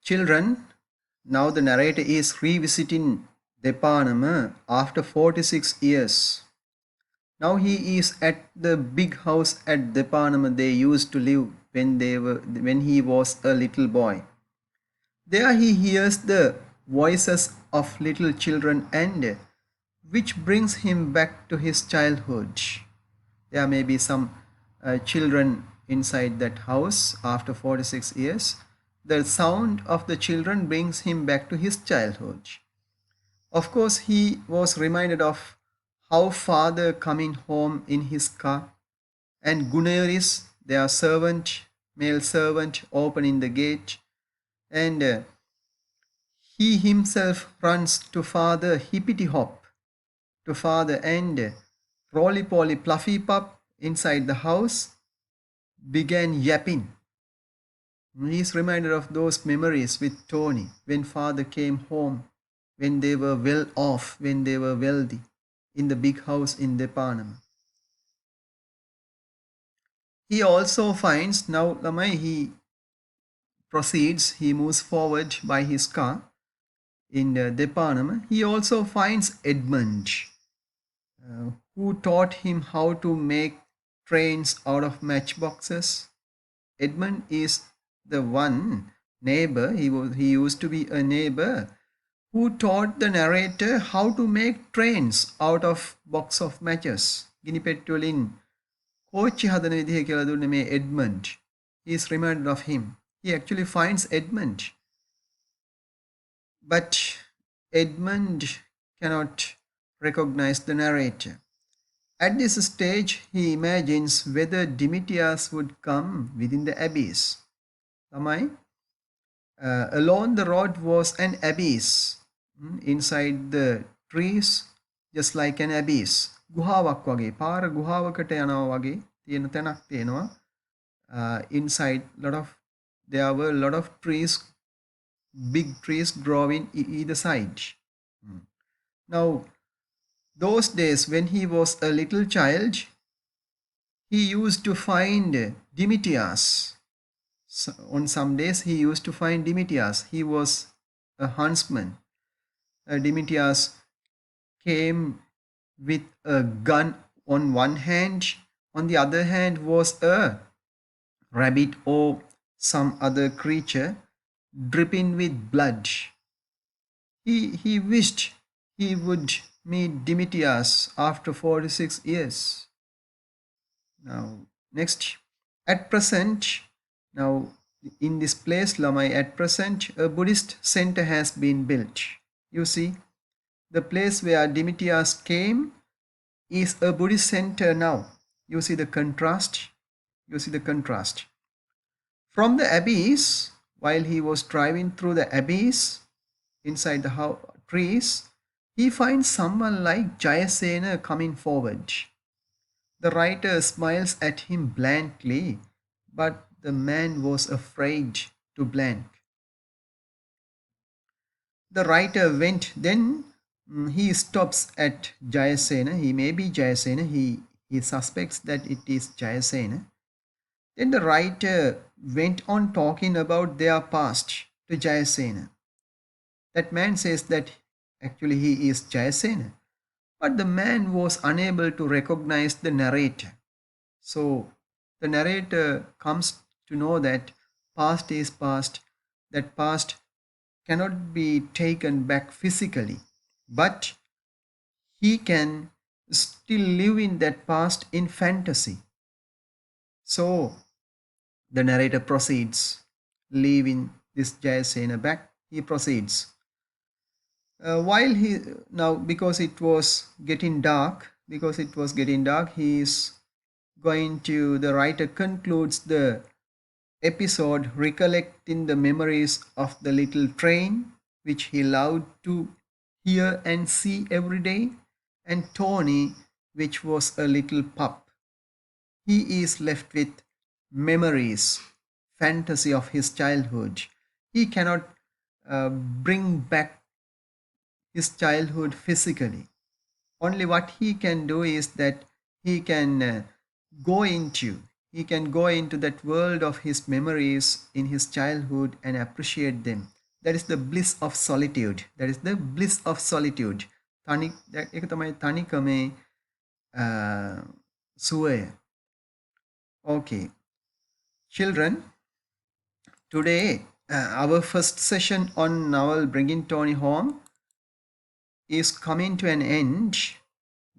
Children, now the narrator is revisiting Depanama after 46 years. Now he is at the big house at Depanama they used to live when he was a little boy. There he hears the voices of little children and which brings him back to his childhood. There may be some children inside that house after 46 years. The sound of the children brings him back to his childhood. Of course, he was reminded of how father coming home in his car and Guneris, their servant, male servant, opening the gate, and he himself runs to father hippity hop, to father and roly poly fluffy pup inside the house began yapping. He is reminded of those memories with Tony when father came home, when they were well off, when they were wealthy, in the big house in Depanam. He also finds now Lamai he proceeds, he moves forward by his car in Depanam. He also finds Edmund, who taught him how to make trains out of matchboxes. Edmund is the one neighbor, he used to be a neighbor who taught the narrator how to make trains out of box of matches. ගිනිපෙට්ටු වලින් කෝච්චි හදන විදිහ කියලා දුන්නේ මේ Edmund. He is reminded of him. He actually finds Edmund. But Edmund cannot recognize the narrator. At this stage, he imagines whether Demetrius would come within the abyss. Along the road was an abyss. Inside the trees, just like an abyss. ගුහාවක් වගේ පාර ගුහාවකට යනවා වගේ තියෙන තැනක් තියෙනවා. Inside there were a lot of trees, big trees growing either side. Now, those days when he was a little child, he used to find Demetrius. So on some days he used to find Demetrius. He was a huntsman. Demetrius came with a gun on one hand, on the other hand was a rabbit or some other creature dripping with blood. He wished he would meet Demetrius after 46 years. Now, next, at present, now in this place, Lamai, at present, a Buddhist center has been built. You see, the place where Demetrius came is a Buddhist center now. You see the contrast? You see the contrast. From the abyss, while he was driving through the abyss, inside the trees, he finds someone like Jayasena coming forward. The writer smiles at him blankly, but the man was afraid to blank. The writer went then. He stops at Jayasena. He may be Jayasena. He suspects that it is Jayasena. Then the writer went on talking about their past to Jayasena. That man says that actually he is Jayasena. But the man was unable to recognize the narrator. So the narrator comes to know that past is past. That past cannot be taken back physically. But he can still live in that past in fantasy. So the narrator proceeds, leaving this Jayasena back. He proceeds. While he now, because it was getting dark, he is going to, the writer concludes the episode recollecting the memories of the little train which he loved to hear and see every day, and Tony, which was a little pup. He is left with memories, fantasy of his childhood. He cannot bring back his childhood physically. Only what he can do is that he can go into, he can go into that world of his memories in his childhood and appreciate them. That is the bliss of solitude. That is the bliss of solitude. ඒක තමයි තනිකමේ සුවය. Okay. Children, today our first session on novel Bringing Tony Home is coming to an end.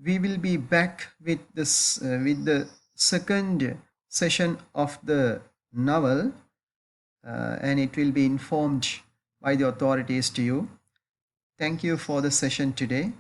We will be back with this with the second session of the novel, and it will be informed by the authorities to you. Thank you for the session today.